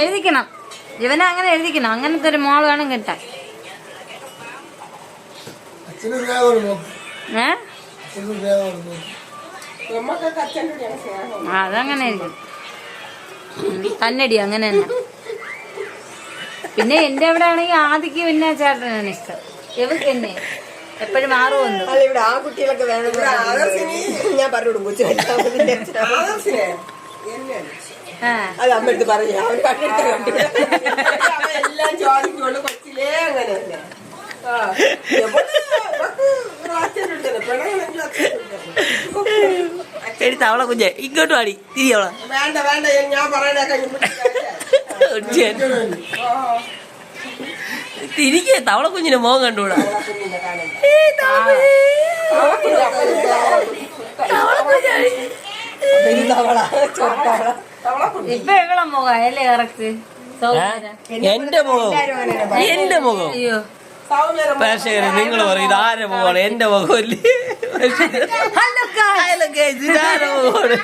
എഴുതിക്കണം, ഇവനെ അങ്ങനെ എഴുതിക്കണം. അങ്ങനത്തെ ഒരു മോള് വേണം കിട്ടാൻ. അതങ്ങനെ ആയിരിക്കും തന്നെടി, അങ്ങനെ തന്നെ. പിന്നെ എന്റെ അവിടെ ആണെങ്കിൽ ആദിക്ക് പിന്നെ ചേട്ടനാണ് ഇഷ്ടം. ഇവക്ക് എന്നെ എപ്പോഴും മാറുമല്ലോ. ഇവിടെ ആ കുട്ടികളൊക്കെ വേണം. ഞാൻ പറഞ്ഞു കൊച്ചു അത് അമ്മ എടുത്ത് പറഞ്ഞു. അവൻ കണ്ടെടുത്ത എല്ലാം ചോദിക്കുള്ളൂ. കൊച്ചിലേ അങ്ങനെ തവള കുഞ്ഞെ ഇങ്ങോട്ട് പാടി തിരിയോളാം. വേണ്ട വേണ്ട, ഞാൻ പറയണേക്ക തിരികെ തവള കുഞ്ഞിന് മോൻ കണ്ടുകൂടാ. ഇപ്പൊ എവിടെ മുഖം അല്ലേ കറക്റ്റ്? എന്റെ മുഖം, എന്റെ മുഖം. പ്രേക്ഷകരെ നിങ്ങൾ പറയും ഇതാരെ മുഖമാണ്? എന്റെ മുഖമല്ലേ? ഇതാരെ മുഖമാണ്?